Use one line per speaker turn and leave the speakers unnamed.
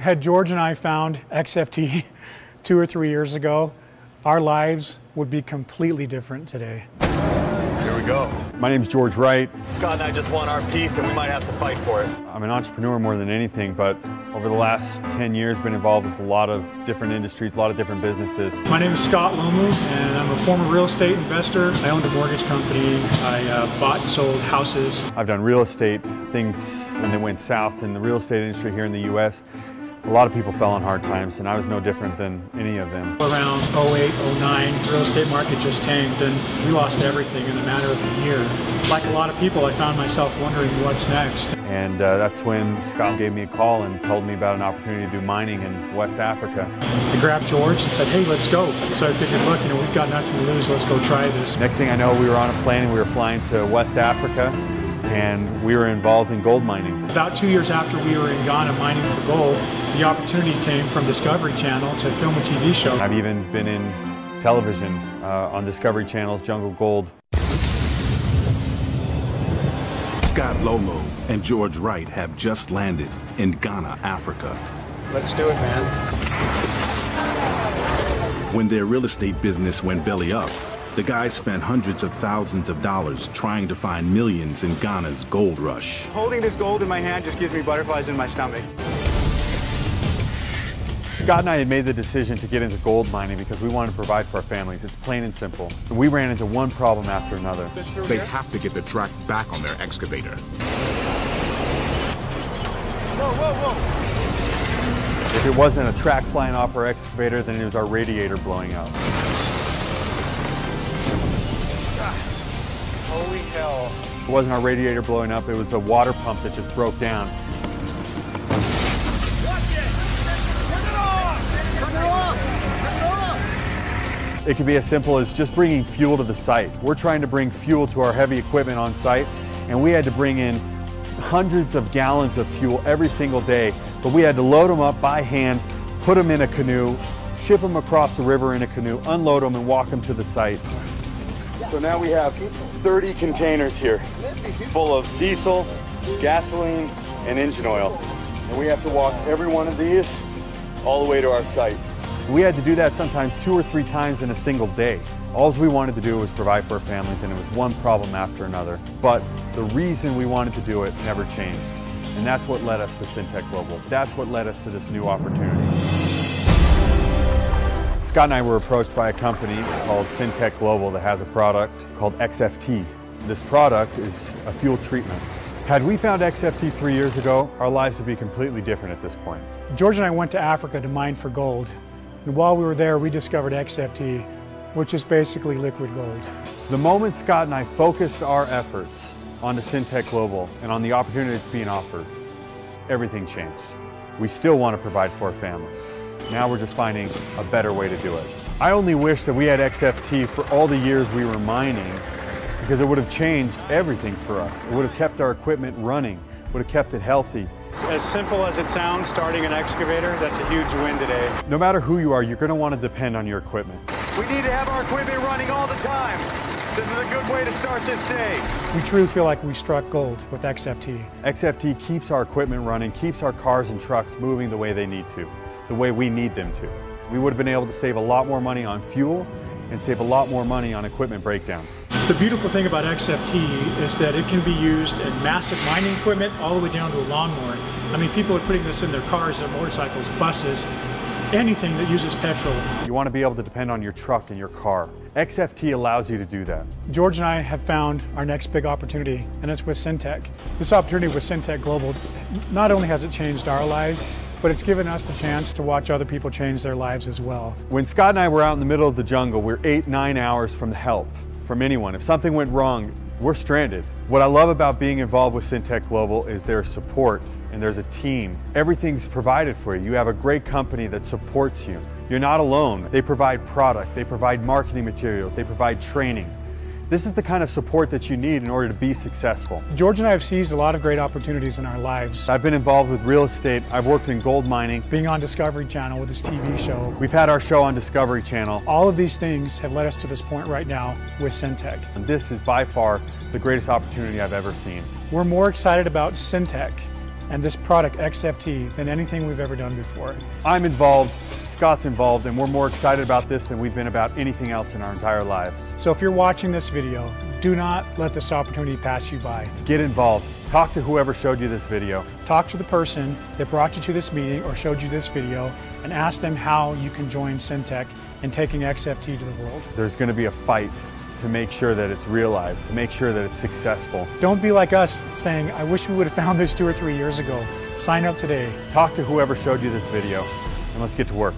Had George and I found XFT 2 or 3 years ago, our lives would be completely different today.
Here we go.
My name's George Wright.
Scott and I just won our piece and we might have to fight for it.
I'm an entrepreneur more than anything, but over the last 10 years been involved with a lot of different industries, a lot of different businesses.
My name is Scott Lomu and I'm a former real estate investor. I owned a mortgage company. I bought and sold houses.
I've done real estate things when they went south in the real estate industry here in the U.S. A lot of people fell on hard times, and I was no different than any of them.
Around 08, 09, the real estate market just tanked, and we lost everything in a matter of a year. Like a lot of people, I found myself wondering what's next.
And that's when Scott gave me a call and told me about an opportunity to do mining in West Africa.
I grabbed George and said, hey, let's go. So I figured, look, we've got nothing to lose, let's go try this.
Next thing I know, we were on a plane and we were flying to West Africa, and we were involved in gold mining.
About 2 years after we were in Ghana mining for gold, the opportunity came from Discovery Channel to film a TV show.
I've even been in television on Discovery Channel's Jungle Gold.
Scott Lomu and George Wright have just landed in Ghana, Africa.
Let's do it, man.
When their real estate business went belly up, the guys spent hundreds of thousands of dollars trying to find millions in Ghana's gold rush.
Holding this gold in my hand just gives me butterflies in my stomach.
Scott and I had made the decision to get into gold mining because we wanted to provide for our families. It's plain and simple. And we ran into one problem after another.
They have to get the track back on their excavator.
Whoa, whoa, whoa.
If it wasn't a track flying off our excavator, then it was our radiator blowing out.
Holy hell.
It wasn't our radiator blowing up, it was a water pump that just broke down. It could be as simple as just bringing fuel to the site. We're trying to bring fuel to our heavy equipment on site, and we had to bring in hundreds of gallons of fuel every single day, but we had to load them up by hand, put them in a canoe, ship them across the river in a canoe, unload them, and walk them to the site.
So now we have 30 containers here full of diesel, gasoline, and engine oil. And we have to walk every one of these all the way to our site.
We had to do that sometimes 2 or 3 times in a single day. All we wanted to do was provide for our families, and it was one problem after another. But the reason we wanted to do it never changed. And that's what led us to Syntek Global. That's what led us to this new opportunity. Scott and I were approached by a company called Syntek Global that has a product called XFT. This product is a fuel treatment. Had we found XFT 3 years ago, our lives would be completely different at this point.
George and I went to Africa to mine for gold. And while we were there, we discovered XFT, which is basically liquid gold.
The moment Scott and I focused our efforts onto Syntek Global and on the opportunity that's being offered, everything changed. We still want to provide for our families. Now we're just finding a better way to do it. I only wish that we had XFT for all the years we were mining, because it would have changed everything for us. It would have kept our equipment running, would have kept it healthy.
As simple as it sounds, starting an excavator, that's a huge win today.
No matter who you are, you're going to want to depend on your equipment.
We need to have our equipment running all the time. This is a good way to start this day.
We truly feel like we struck gold with XFT.
XFT keeps our equipment running, keeps our cars and trucks moving the way they need to, the way we need them to. We would have been able to save a lot more money on fuel and save a lot more money on equipment breakdowns.
The beautiful thing about XFT is that it can be used in massive mining equipment all the way down to a lawnmower. I mean, people are putting this in their cars, their motorcycles, buses, anything that uses petrol.
You want to be able to depend on your truck and your car. XFT allows you to do that.
George and I have found our next big opportunity, and it's with Syntek. This opportunity with Syntek Global, not only has it changed our lives, but it's given us the chance to watch other people change their lives as well.
When Scott and I were out in the middle of the jungle, we're 8-9 hours from help from anyone. If something went wrong, we're stranded. What I love about being involved with Syntek Global is their support, and there's a team. Everything's provided for you. You have a great company that supports you. You're not alone. They provide product, they provide marketing materials, they provide training. This is the kind of support that you need in order to be successful.
George and I have seized a lot of great opportunities in our lives.
I've been involved with real estate. I've worked in gold mining.
Being on Discovery Channel with this TV show.
We've had our show on Discovery Channel.
All of these things have led us to this point right now with Syntek.
And this is by far the greatest opportunity I've ever seen.
We're more excited about Syntek and this product XFT than anything we've ever done before.
I'm involved, Scott's involved, and we're more excited about this than we've been about anything else in our entire lives.
So if you're watching this video, do not let this opportunity pass you by.
Get involved. Talk to whoever showed you this video.
Talk to the person that brought you to this meeting or showed you this video and ask them how you can join Syntek in taking XFT to the world.
There's going to be a fight to make sure that it's realized, to make sure that it's successful.
Don't be like us saying, I wish we would have found this 2 or 3 years ago. Sign up today.
Talk to whoever showed you this video, and let's get to work.